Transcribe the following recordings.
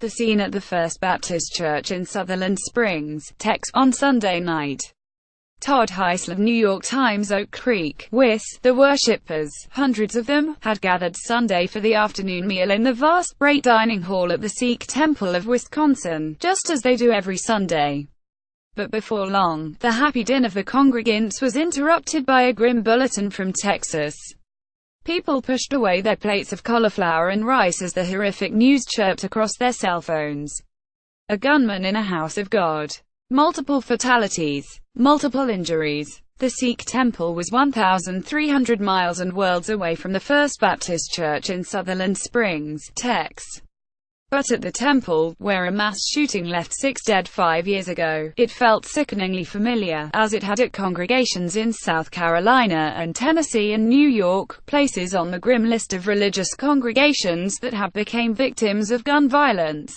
The scene at the First Baptist Church in Sutherland Springs, Texas, on Sunday night. Todd, HeislerThe, New York Times. Oak Creek, Wis. The worshippers, hundreds of them, had gathered Sunday for the afternoon meal in the vast, great dining hall at the Sikh Temple of Wisconsin, just as they do every Sunday. But before long, the happy din of the congregants was interrupted by a grim bulletin from Texas. People pushed away their plates of cauliflower and rice as the horrific news chirped across their cell phones. A gunman in a house of God. Multiple fatalities. Multiple injuries. The Sikh temple was 1,300 miles and worlds away from the First Baptist Church in Sutherland Springs, Texas. But at the temple, where a mass shooting left 6 dead 5 years ago, it felt sickeningly familiar, as it had at congregations in South Carolina and Tennessee and New York, places on the grim list of religious congregations that have become victims of gun violence.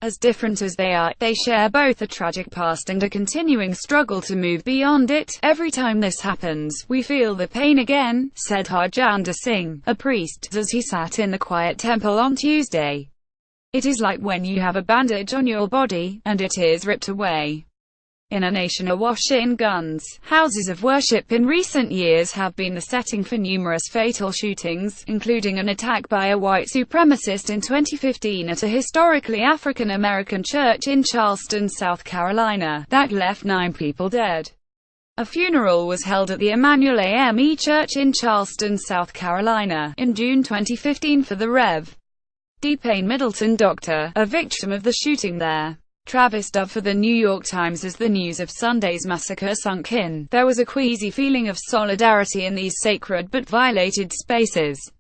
As different as they are, they share both a tragic past and a continuing struggle to move beyond it. Every time this happens, we feel the pain again, said Harjinder Singh, a priest, as he sat in the quiet temple on Tuesday. It is like when you have a bandage on your body, and it is ripped away. In a nation awash in guns, houses of worship in recent years have been the setting for numerous fatal shootings, including an attack by a white supremacist in 2015 at a historically African American church in Charleston, South Carolina, that left 9 people dead. A funeral was held at the Emmanuel AME Church in Charleston, South Carolina, in June 2015 for the Rev. D. Payne Middleton doctor, a victim of the shooting there. Travis Dove for the New York Times. As the news of Sunday's massacre sunk in, there was a queasy feeling of solidarity in these sacred but violated spaces.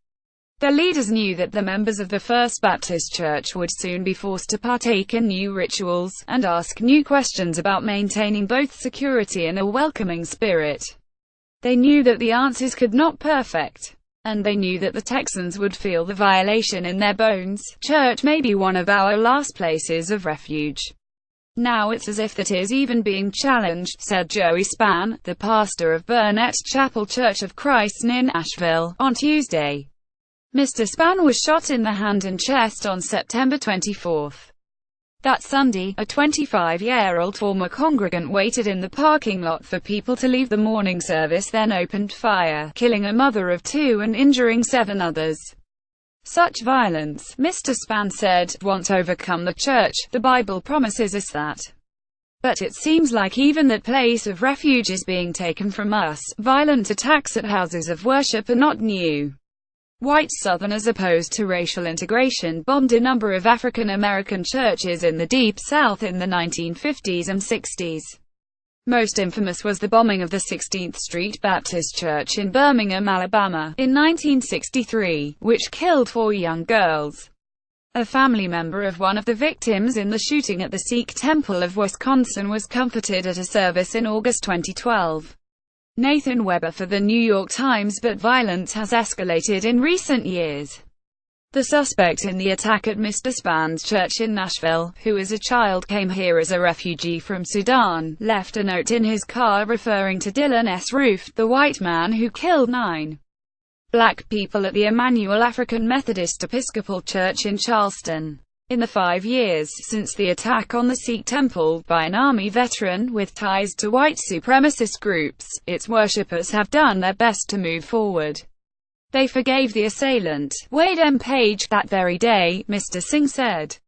Their leaders knew that the members of the First Baptist Church would soon be forced to partake in new rituals, and ask new questions about maintaining both security and a welcoming spirit. They knew that the answers could not perfect. And they knew that the Texans would feel the violation in their bones. Church may be one of our last places of refuge. Now it's as if that is even being challenged, said Joey Spann, the pastor of Burnett Chapel Church of Christ near Nashville, on Tuesday. Mr. Spann was shot in the hand and chest on September 24. That Sunday, a 25-year-old former congregant waited in the parking lot for people to leave the morning service, then opened fire, killing a mother of 2 and injuring 7 others. Such violence, Mr. Spann said, won't overcome the church. The Bible promises us that. But it seems like even that place of refuge is being taken from us. Violent attacks at houses of worship are not new. White Southerners opposed to racial integration bombed a number of African American churches in the Deep South in the 1950s and 60s. Most infamous was the bombing of the 16th Street Baptist Church in Birmingham, Alabama, in 1963, which killed 4 young girls. A family member of one of the victims in the shooting at the Sikh Temple of Wisconsin was comforted at a service in August 2012. Nathan Weber for the New York Times. But violence has escalated in recent years. The suspect in the attack at Mr. Spann's church in Nashville, who as a child came here as a refugee from Sudan, left a note in his car referring to Dylan S. Roof, the white man who killed 9 black people at the Emmanuel African Methodist Episcopal Church in Charleston. In the 5 years since the attack on the Sikh temple by an Army veteran with ties to white supremacist groups, its worshippers have done their best to move forward. They forgave the assailant, Wade M. Page, that very day, Mr. Singh said.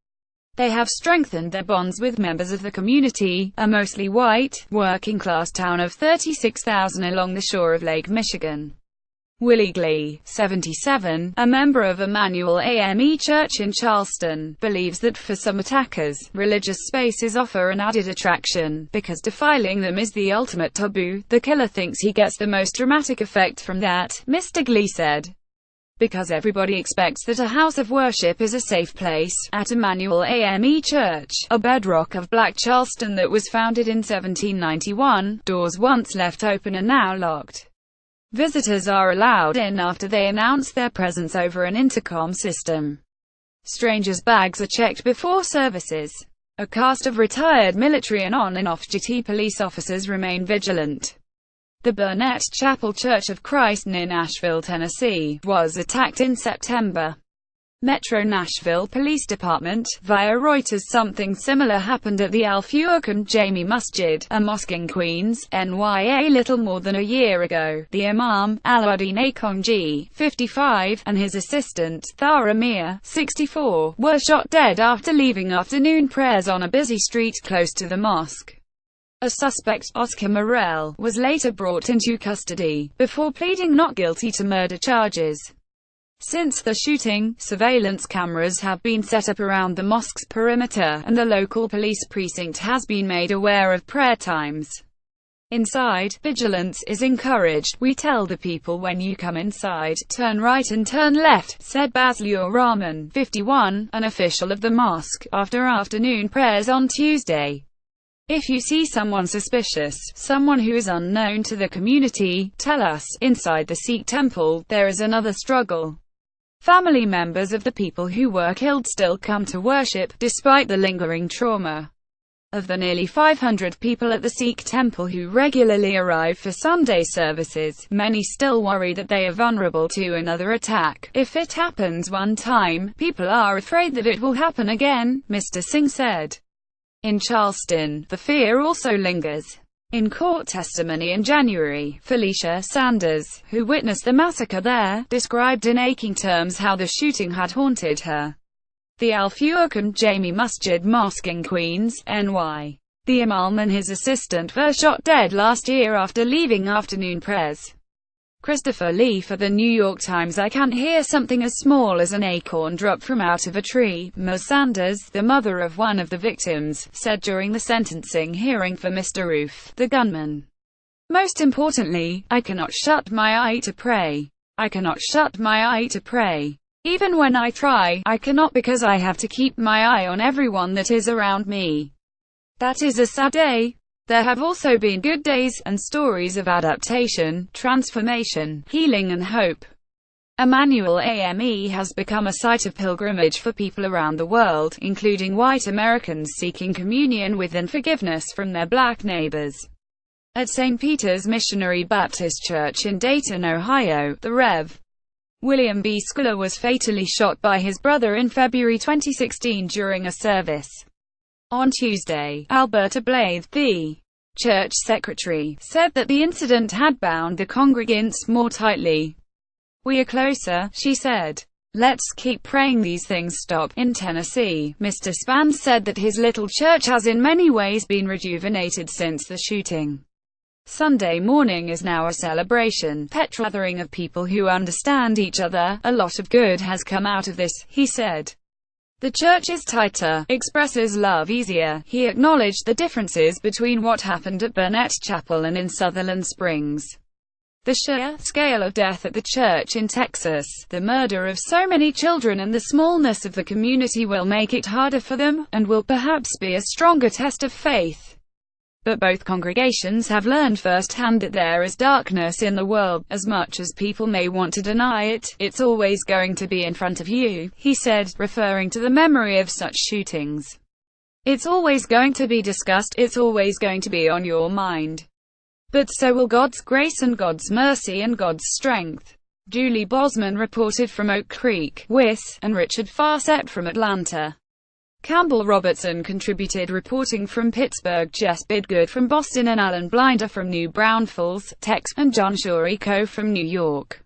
They have strengthened their bonds with members of the community, a mostly white, working-class town of 36,000 along the shore of Lake Michigan. Willie Glee, 77, a member of Emmanuel AME Church in Charleston, believes that for some attackers, religious spaces offer an added attraction, because defiling them is the ultimate taboo. The killer thinks he gets the most dramatic effect from that, Mr. Glee said. Because everybody expects that a house of worship is a safe place. At Emmanuel AME Church, a bedrock of Black Charleston that was founded in 1791, doors once left open are now locked. Visitors are allowed in after they announce their presence over an intercom system. Strangers' bags are checked before services. A cast of retired military and on- and off-duty police officers remain vigilant. The Burnett Chapel Church of Christ near Nashville, Tennessee, was attacked in September. Metro Nashville Police Department, via Reuters. Something similar happened at the Al-Furqan Jami Masjid, a mosque in Queens, NY a little more than a year ago. The Imam, Alauddin Akonji, 55, and his assistant, Thara Mia, 64, were shot dead after leaving afternoon prayers on a busy street close to the mosque. A suspect, Oscar Morel, was later brought into custody, before pleading not guilty to murder charges. Since the shooting, surveillance cameras have been set up around the mosque's perimeter, and the local police precinct has been made aware of prayer times. Inside, vigilance is encouraged. "We tell the people when you come inside, turn right and turn left," said Baslur Rahman, 51, an official of the mosque, after afternoon prayers on Tuesday. "If you see someone suspicious, someone who is unknown to the community, tell us." Inside the Sikh temple, there is another struggle. Family members of the people who were killed still come to worship, despite the lingering trauma. Of the nearly 500 people at the Sikh temple who regularly arrive for Sunday services, many still worry that they are vulnerable to another attack. "If it happens one time, people are afraid that it will happen again," Mr. Singh said. In Charleston, the fear also lingers. In court testimony in January, Felicia Sanders, who witnessed the massacre there, described in aching terms how the shooting had haunted her. The Al-Furqan Jami Masjid Mosque in Queens, NY. The Imam and his assistant were shot dead last year after leaving afternoon prayers. Christopher Lee for The New York Times. "I can't hear something as small as an acorn drop from out of a tree," Ms. Sanders, the mother of one of the victims, said during the sentencing hearing for Mr. Roof, the gunman. "Most importantly, I cannot shut my eye to pray. I cannot shut my eye to pray. Even when I try, I cannot, because I have to keep my eye on everyone that is around me. That is a sad day. There have also been good days, and stories of adaptation, transformation, healing and hope." Emmanuel AME has become a site of pilgrimage for people around the world, including white Americans seeking communion with and forgiveness from their black neighbors. At St. Peter's Missionary Baptist Church in Dayton, Ohio, the Rev. William B. Schuyler was fatally shot by his brother in February 2016 during a service. On Tuesday, Alberta Blythe, the church secretary, said that the incident had bound the congregants more tightly. "We are closer," she said. "Let's keep praying these things stop." In Tennessee, Mr. Spann said that his little church has in many ways been rejuvenated since the shooting. "Sunday morning is now a celebration, pet gathering of people who understand each other. A lot of good has come out of this," he said. "The church is tighter, expresses love easier." He acknowledged the differences between what happened at Burnett Chapel and in Sutherland Springs. The sheer scale of death at the church in Texas, the murder of so many children, and the smallness of the community will make it harder for them, and will perhaps be a stronger test of faith. But both congregations have learned firsthand that there is darkness in the world. "As much as people may want to deny it, it's always going to be in front of you," he said, referring to the memory of such shootings. "It's always going to be discussed, it's always going to be on your mind. But so will God's grace and God's mercy and God's strength." Julie Bosman reported from Oak Creek, WIS, and Richard Farsett from Atlanta. Campbell Robertson contributed, reporting from Pittsburgh. Jess Bidgood from Boston and Alan Blinder from New Braunfels, Texas, and John Shoriko from New York.